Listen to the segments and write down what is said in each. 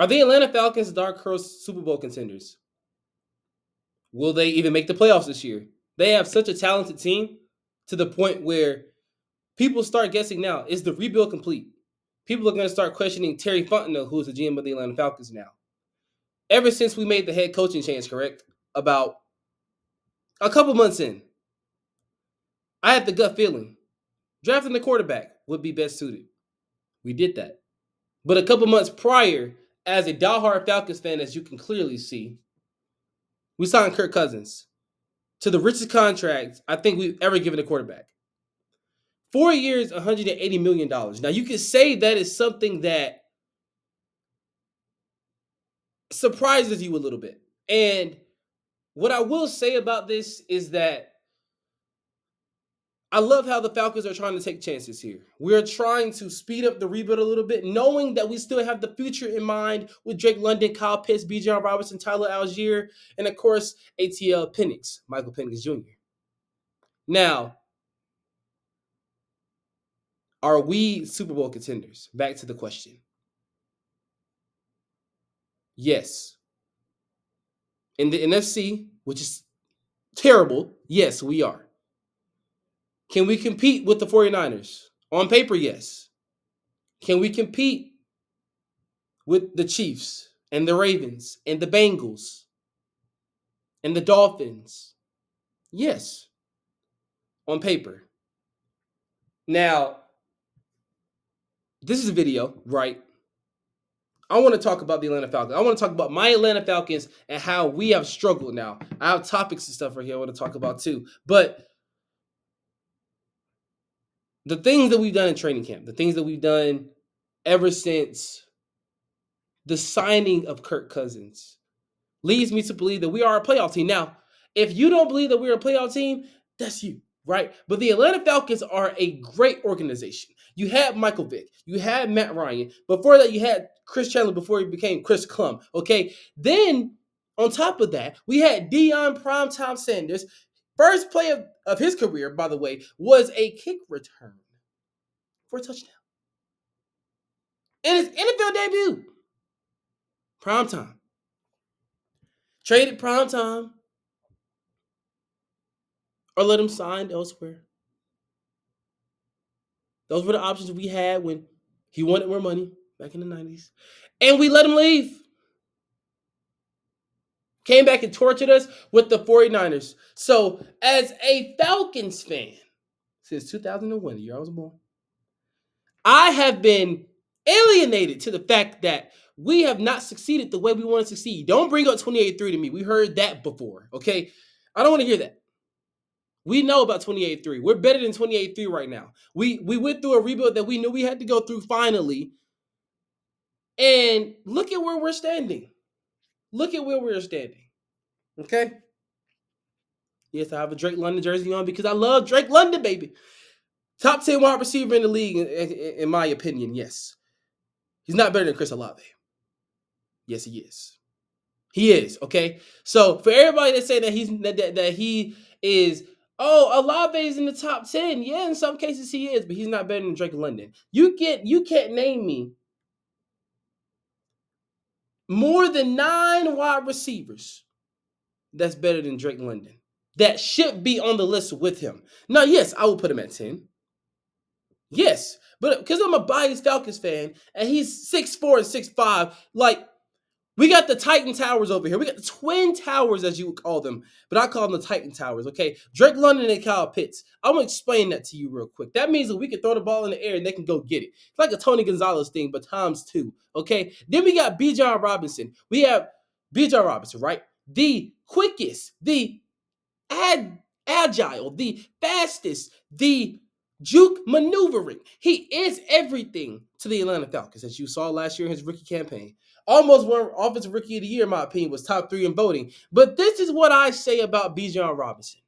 Are the Atlanta Falcons dark horse Super Bowl contenders? Will they even make the playoffs this year? They have such a talented team to the point where people start guessing now, is the rebuild complete? People are going to start questioning Terry Fontenot, who is the GM of the Atlanta Falcons now. Ever since we made the head coaching change, correct? About a couple months in, I had the gut feeling drafting the quarterback would be best suited. We did that. But a couple months prior, as a diehard Falcons fan, as you can clearly see, we signed Kirk Cousins to the richest contract I think we've ever given a quarterback. 4 years, $180 million. Now, you could say that is something that surprises you a little bit. And what I will say about this is that I love how the Falcons are trying to take chances here. We're trying to speed up the rebuild a little bit, knowing that we still have the future in mind with Drake London, Kyle Pitts, Bijan Robinson, Tyler Algier, and of course, ATL Penix, Michael Penix Jr. Now, are we Super Bowl contenders? Back to the question. Yes. In the NFC, which is terrible, yes, we are. Can we compete with the 49ers? On paper, yes. Can we compete with the Chiefs and the Ravens and the Bengals and the Dolphins? Yes. On paper. Now, this is a video, right? I want to talk about the Atlanta Falcons. I want to talk about my Atlanta Falcons and how we have struggled now. I have topics and stuff right here I want to talk about too. But the things that we've done in training camp, the things that we've done ever since the signing of Kirk Cousins, leads me to believe that we are a playoff team. Now, if you don't believe that we're a playoff team, that's you, right? But the Atlanta Falcons are a great organization. You had Michael Vick. You had Matt Ryan. Before that, you had Chris Chandler before he became Chris Klum, okay? Then, on top of that, we had Deion Primetime Sanders. First play of his career, by the way, was a kick return for a touchdown. In his NFL debut. Primetime. Traded Primetime or let him sign elsewhere. Those were the options we had when he wanted more money back in the 90s. And we let him leave. Came back and tortured us with the 49ers. So, as a Falcons fan, since 2001, the year I was born, I have been alienated to the fact that we have not succeeded the way we want to succeed. Don't bring up 28-3 to me. We heard that before, okay? I don't want to hear that. We know about 28-3. We're better than 28-3 right now. We went through a rebuild that we knew we had to go through finally. And look at where we're standing. Look at where we're standing. Okay? Yes, I have a Drake London jersey on because I love Drake London, baby. Top 10 wide receiver in the league, in my opinion, yes. He's not better than Chris Olave. Yes, he is. He is, okay? So for everybody that say that he is, oh, Olave's in the top 10. Yeah, in some cases he is, but he's not better than Drake London. You can't name me more than 9 wide receivers that's better than Drake London. That should be on the list with him. Now, yes, I will put him at 10. Yes, but because I'm a biased Falcons fan and he's 6'4" and 6'5", like, we got the Titan Towers over here. We got the Twin Towers, as you would call them. But I call them the Titan Towers, okay? Drake London and Kyle Pitts. I'm going to explain that to you real quick. That means that we can throw the ball in the air and they can go get it. It's like a Tony Gonzalez thing, but times 2, okay? Then we got Bijan Robinson. We have Bijan Robinson, right? The quickest, the agile, the fastest, the juke maneuvering. He is everything to the Atlanta Falcons, as you saw last year in his rookie campaign. Almost won Offensive Rookie of the Year, in my opinion, was top 3 in voting. But this is what I say about Bijan Robinson.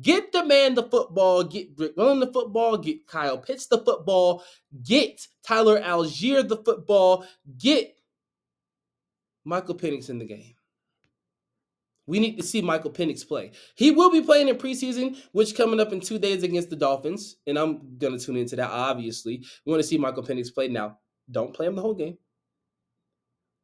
Get the man the football, get Rick Willen the football, get Kyle Pitts the football, get Tyler Algier the football, get Michael Penix in the game. We need to see Michael Penix play. He will be playing in preseason, which coming up in 2 days against the Dolphins, and I'm going to tune into that, obviously. We want to see Michael Penix play. Now, don't play him the whole game.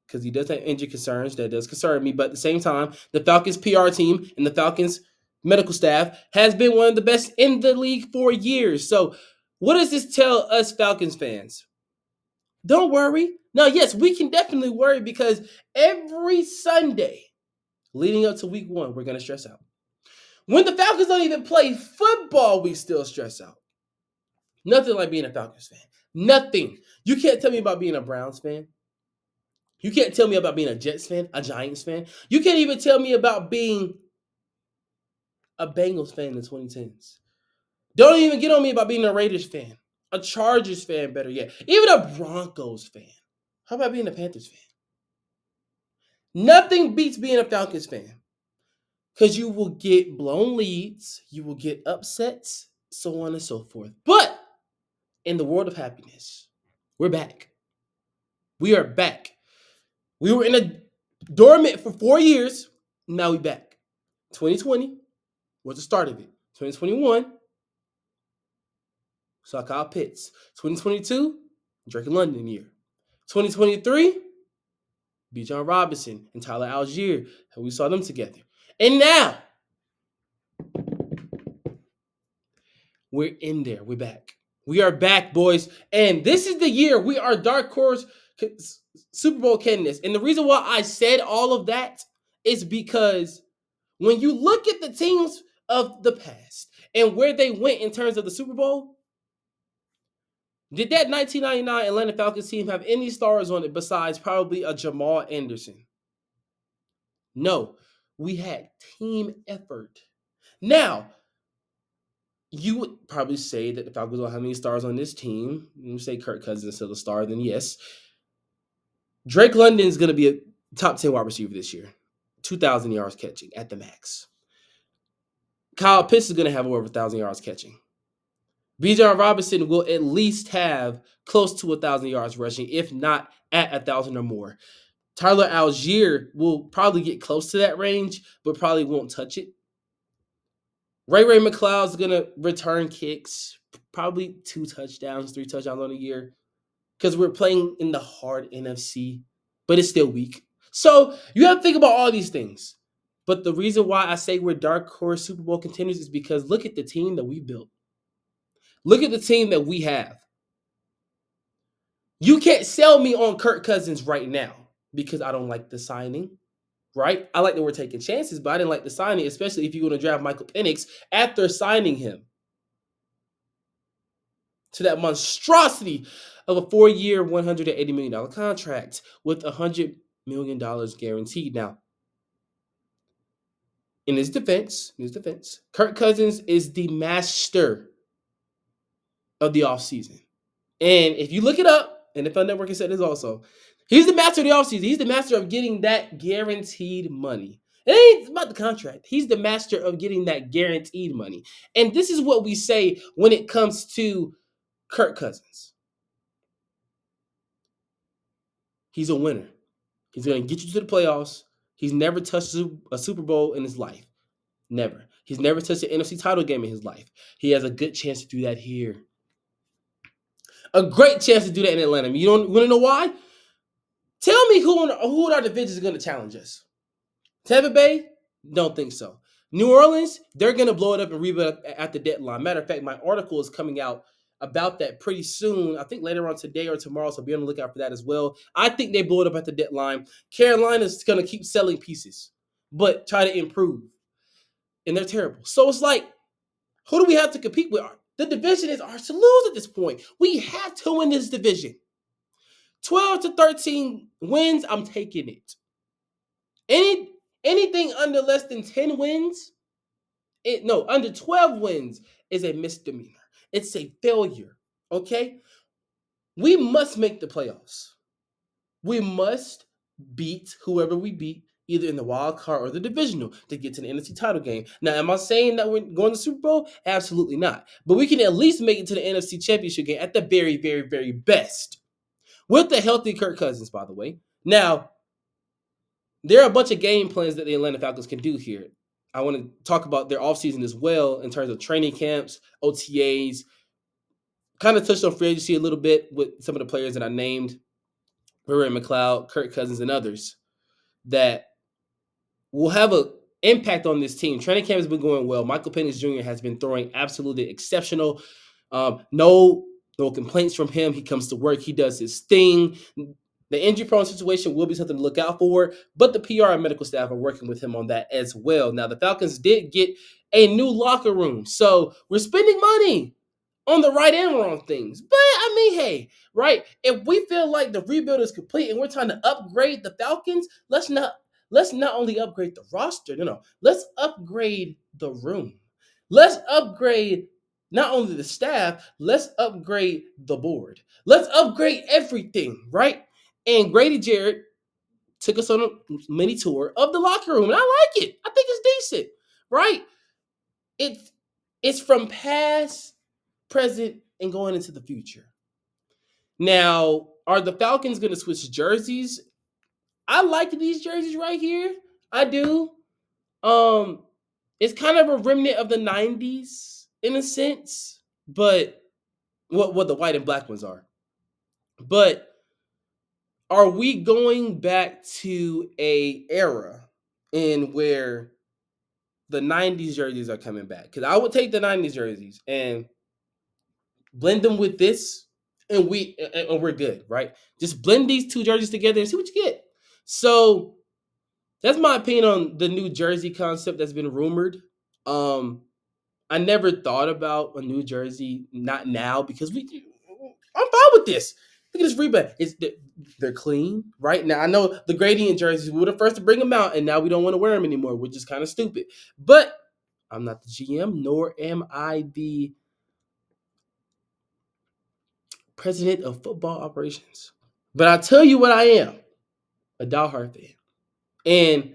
because he does have injury concerns. That does concern me. But at the same time, the Falcons PR team and the Falcons medical staff has been one of the best in the league for years. So what does this tell us Falcons fans? Don't worry. Now, yes, we can definitely worry because every Sunday leading up to week 1, we're going to stress out. When the Falcons don't even play football, we still stress out. Nothing like being a Falcons fan. Nothing. You can't tell me about being a Browns fan. You can't tell me about being a Jets fan, a Giants fan. You can't even tell me about being a Bengals fan in the 2010s. Don't even get on me about being a Raiders fan, a Chargers fan, better yet, even a Broncos fan. How about being a Panthers fan? Nothing beats being a Falcons fan because you will get blown leads, you will get upsets, so on and so forth. But in the world of happiness, we're back. We are back. We were in a dormant for 4 years. Now we back. 2020 was the start of it. 2021, saw Kyle Pitts. 2022, Drake London year. 2023, Bijan Robinson and Tyler Algier. And we saw them together. And now, we're in there. We're back. We are back, boys. And this is the year we are dark horse Super Bowl candidates. And the reason why I said all of that is because when you look at the teams of the past and where they went in terms of the Super Bowl, did that 1999 Atlanta Falcons team have any stars on it besides probably a Jamal Anderson? No. We had team effort. Now, you would probably say that the Falcons don't have any stars on this team. You say Kirk Cousins is still a star, then yes. Drake London is going to be a top 10 wide receiver this year. 2,000 yards catching at the max. Kyle Pitts is going to have over 1,000 yards catching. Bijan Robinson will at least have close to 1,000 yards rushing, if not at 1,000 or more. Tyler Algier will probably get close to that range, but probably won't touch it. Ray McCloud's going to return kicks, probably 2 touchdowns, 3 touchdowns on a year, because we're playing in the hard NFC, but it's still weak. So you have to think about all these things. But the reason why I say we're dark horse Super Bowl contenders is because look at the team that we built. Look at the team that we have. You can't sell me on Kirk Cousins right now because I don't like the signing, right? I like that we're taking chances, but I didn't like the signing, especially if you're going to draft Michael Penix after signing him to that monstrosity of a 4-year, $180 million contract with $100 million guaranteed. Now, in his defense, Kirk Cousins is the master of the offseason. And if you look it up, and the NFL Network has said this also, he's the master of the offseason. He's the master of getting that guaranteed money. It ain't about the contract. He's the master of getting that guaranteed money. And this is what we say when it comes to Kirk Cousins. He's a winner. He's going to get you to the playoffs. He's never touched a Super Bowl in his life. Never. He's never touched an NFC title game in his life. He has a good chance to do that here. A great chance to do that in Atlanta. You don't want to know why? Tell me who in our division is going to challenge us. Tampa Bay? Don't think so. New Orleans? They're going to blow it up and rebuild at the deadline. Matter of fact, my article is coming out about that pretty soon. I think later on today or tomorrow, so be on the lookout for that as well. I think they blow it up at the deadline. Carolina's going to keep selling pieces, but try to improve. And they're terrible. So it's like, who do we have to compete with? The division is ours to lose at this point. We have to win this division. 12 to 13 wins, I'm taking it. Anything under less than 10 wins, under 12 wins is a misdemeanor. It's a failure, okay? We must make the playoffs. We must beat whoever we beat, either in the wild card or the divisional, to get to the NFC title game. Now, am I saying that we're going to the Super Bowl? Absolutely not. But we can at least make it to the NFC Championship game at the very, very, very best. With the healthy Kirk Cousins, by the way. Now, there are a bunch of game plans that the Atlanta Falcons can do here. I want to talk about their offseason as well in terms of training camps, OTAs. Kind of touched on free agency a little bit with some of the players that I named. Ray McLeod, Kirk Cousins, and others that will have an impact on this team. Training camp has been going well. Michael Penix Jr. has been throwing absolutely exceptional. No complaints from him. He comes to work. He does his thing. The injury-prone situation will be something to look out for, but the PR and medical staff are working with him on that as well. Now, the Falcons did get a new locker room, so we're spending money on the right and wrong things. But I mean, hey, right? If we feel like the rebuild is complete and we're trying to upgrade the Falcons, let's not only upgrade the roster. No, let's upgrade the room. Let's upgrade not only the staff, let's upgrade the board. Let's upgrade everything, right? And Grady Jarrett took us on a mini tour of the locker room, and I like it. I think it's decent, right? It's it's from past, present, and going into the future. Now, are the Falcons going to switch jerseys? I like these jerseys right here. I do. Um, it's kind of a remnant of the '90s in a sense, but what the white and black ones are. But are we going back to a era in where the '90s jerseys are coming back? Because I would take the '90s jerseys and blend them with this, and we're good, right? Just blend these two jerseys together and see what you get. So that's my opinion on the new jersey concept that's been rumored. Um, I never thought about a new jersey, not now, because I'm fine with this. Look at this rebound. They're clean right now. I know the gradient jerseys. We were the first to bring them out, and now we don't want to wear them anymore, which is kind of stupid. But I'm not the GM, nor am I the president of football operations. But I tell you what I am, a diehard fan. And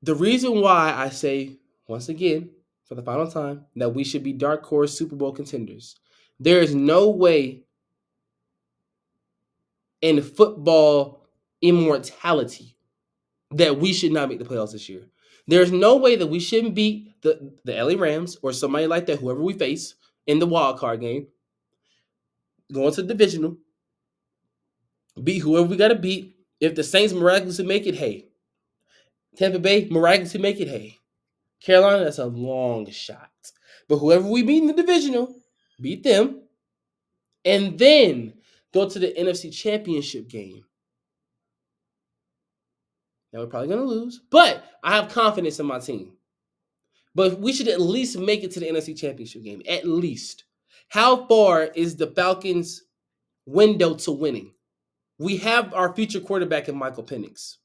the reason why I say, once again, for the final time, that we should be dark horse Super Bowl contenders. There is no way in football immortality that we should not make the playoffs this year. There's no way that we shouldn't beat the LA Rams or somebody like that, whoever we face in the wild card game, going to the divisional, beat whoever we got to beat. If the Saints miraculously make it, hey. Tampa Bay miraculously make it, hey. Carolina, that's a long shot. But whoever we beat in the divisional, beat them, and then go to the NFC Championship game. Now we're probably going to lose, but I have confidence in my team. But we should at least make it to the NFC Championship game, at least. How far is the Falcons' window to winning? We have our future quarterback in Michael Penix.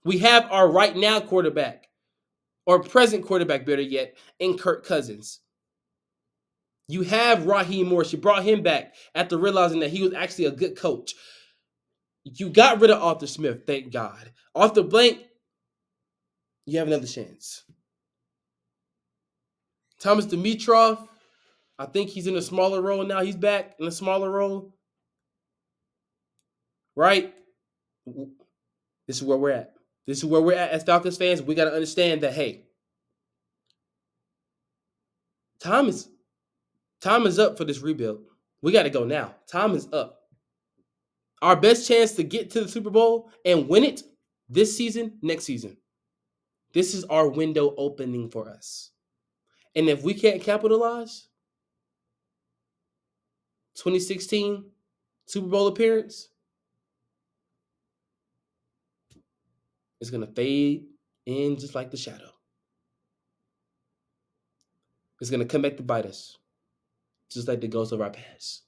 We have our right now quarterback, or present quarterback, better yet, in Kirk Cousins. You have Raheem Morris. You brought him back after realizing that he was actually a good coach. You got rid of Arthur Smith, thank God. Arthur Blank, you have another chance. Thomas Dimitrov, I think he's in a smaller role now. He's back in a smaller role. Right? This is where we're at. This is where we're at as Falcons fans. We got to understand that, hey, time is up for this rebuild. We got to go now. Time is up. Our best chance to get to the Super Bowl and win it this season, next season. This is our window opening for us. And if we can't capitalize, 2016 Super Bowl appearance is going to fade in just like the shadow. It's going to come back to bite us, just like the ghost of our past.